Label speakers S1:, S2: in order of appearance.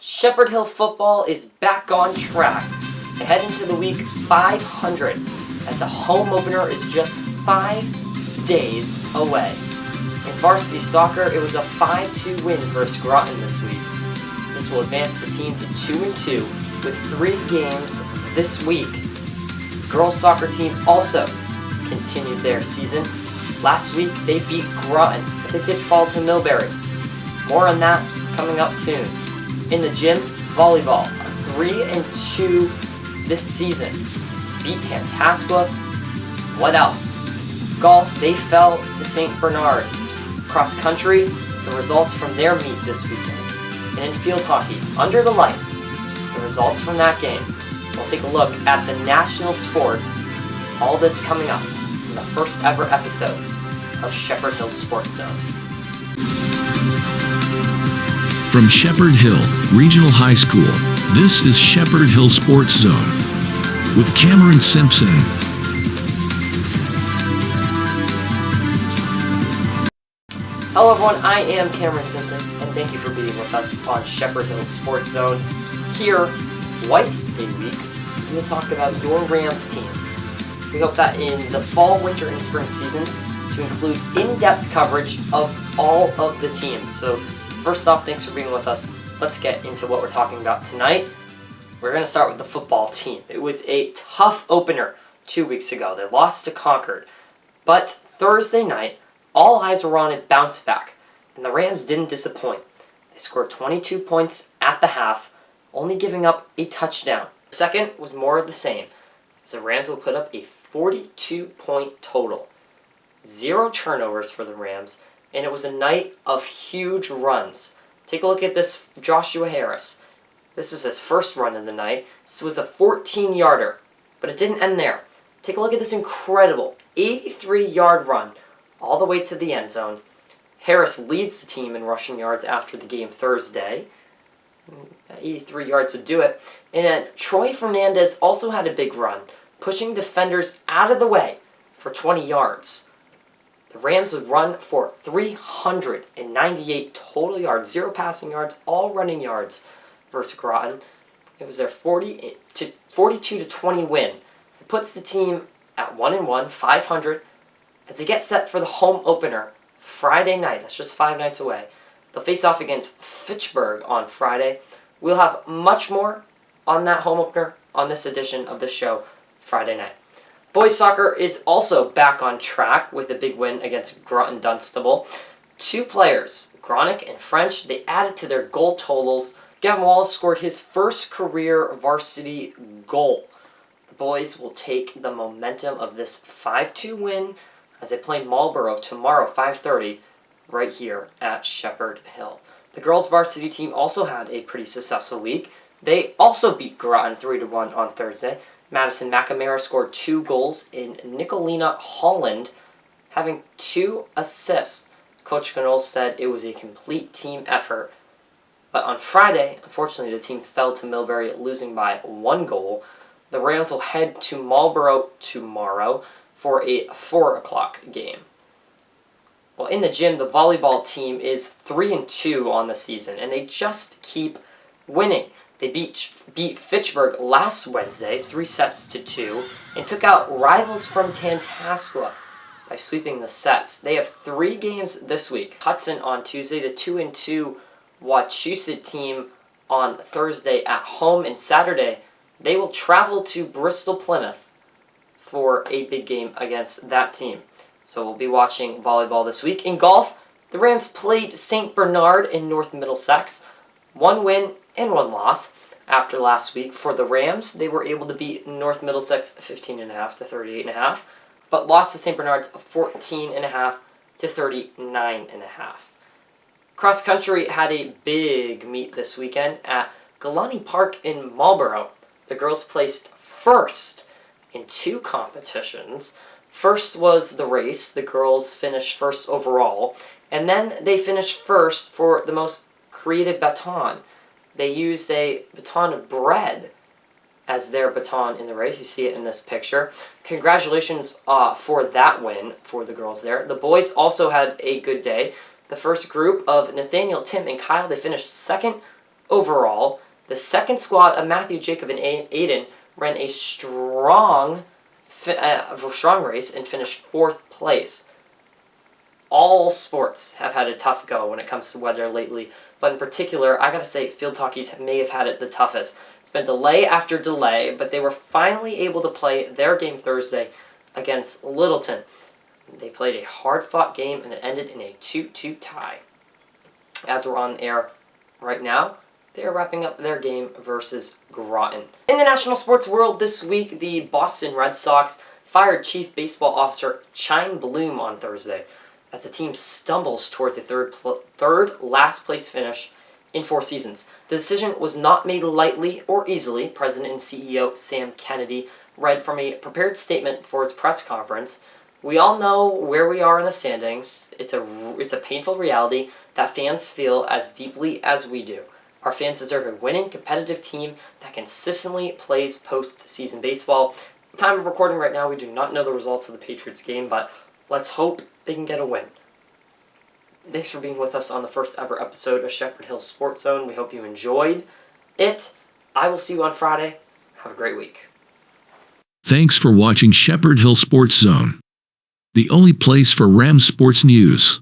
S1: Shepherd Hill football is back on track. They head into the week 500 as the home opener is just 5 days away. In varsity soccer, it was a 5-2 win versus Groton this week. This will advance the team to 2-2 with 3 games this week. The girls soccer team also continued their season. Last week they beat Groton, but they did fall to Millbury. More on that coming up soon. In the gym, volleyball, 3-2 this season. Beat Tantascwa. What else? Golf, they fell to St. Bernard's. Cross country, the results from their meet this weekend. And in field hockey, under the lights, the results from that game. We'll take a look at the national sports. All this coming up in the first ever episode of Shepherd Hill Sports Zone.
S2: From Shepherd Hill Regional High School, this is Shepherd Hill Sports Zone with Cameron Simpson.
S1: Hello everyone, I am Cameron Simpson, and thank you for being with us on Shepherd Hill Sports Zone. Here, twice a week, we will talk about your Rams teams. We hope that in the fall, winter, and spring seasons, to include in-depth coverage of all of the teams. So first off, thanks for being with us. Let's get into what we're talking about tonight. We're going to start with the football team. It was a tough opener 2 weeks ago. They lost to Concord. But Thursday night, all eyes were on a bounce back, and the Rams didn't disappoint. They scored 22 points at the half, only giving up a touchdown. The second was more of the same, as the Rams will put up a 42-point total. 0 turnovers for the Rams, and it was a night of huge runs. Take a look at this Joshua Harris. This was his first run of the night. This was a 14-yarder, but it didn't end there. Take a look at this incredible 83-yard run all the way to the end zone. Harris leads the team in rushing yards after the game Thursday. 83 yards would do it. And then Troy Fernandez also had a big run, pushing defenders out of the way for 20 yards. The Rams would run for 398 total yards, 0 passing yards, all running yards versus Groton. It was their 42-20 win. It puts the team at 1-1, 500, as they get set for the home opener Friday night. That's just 5 nights away. They'll face off against Fitchburg on Friday. We'll have much more on that home opener on this edition of the show Friday night. Boys soccer is also back on track with a big win against Groton Dunstable. 2 players, Gronick and French, they added to their goal totals. Gavin Wallace scored his first career varsity goal. The boys will take the momentum of this 5-2 win as they play Marlborough tomorrow, 5:30, right here at Shepherd Hill. The girls varsity team also had a pretty successful week. They also beat Groton 3-1 on Thursday. Madison McNamara scored 2 goals in Nicolina Holland, having 2 assists. Coach Knowles said it was a complete team effort. But on Friday, unfortunately, the team fell to Millbury, losing by 1 goal. The Rams will head to Marlborough tomorrow for a 4 o'clock game. Well, in the gym, the volleyball team is 3-2 on the season, and they just keep winning. They beat Fitchburg last Wednesday, 3-2, and took out rivals from Tantascwa by sweeping the sets. They have 3 games this week. Hudson on Tuesday, the 2-2 Wachusett team on Thursday at home, and Saturday they will travel to Bristol Plymouth for a big game against that team. So we'll be watching volleyball this week. In golf, the Rams played St. Bernard in North Middlesex. 1 win and 1 loss. After last week for the Rams, they were able to beat North Middlesex 15.5 to 38.5, but lost to St. Bernard's 14.5 to 39.5. Cross country had a big meet this weekend at Galani Park in Marlborough. The girls placed first in 2 competitions. First was the race. The girls finished first overall, and then they finished first for the most creative baton. They used a baton of bread as their baton in the race. You see it in this picture. Congratulations for that win for the girls there. The boys also had a good day. The first group of Nathaniel, Tim, and Kyle, they finished second overall. The second squad of Matthew, Jacob, and Aiden ran a strong race and finished 4th place. All sports have had a tough go when it comes to weather lately, but in particular, I gotta say, field hockeys may have had it the toughest. It's been delay after delay, but they were finally able to play their game Thursday against Littleton. They played a hard-fought game, and it ended in a 2-2 tie. As we're on air right now, they are wrapping up their game versus Groton. In the national sports world this week, the Boston Red Sox fired Chief Baseball Officer Chaim Bloom on Thursday as the team stumbles towards a third last place finish in 4 seasons. The decision was not made lightly or easily. President and CEO Sam Kennedy read from a prepared statement for his press conference. We all know where we are in the standings. It's a painful reality that fans feel as deeply as we do. Our fans deserve a winning, competitive team that consistently plays postseason baseball. Time of recording right now, we do not know the results of the Patriots game, but let's hope they can get a win. Thanks for being with us on the first ever episode of Shepherd Hill Sports Zone. We hope you enjoyed it. I will see you on Friday. Have a great week.
S2: Thanks for watching Shepherd Hill Sports Zone, the only place for Rams sports news.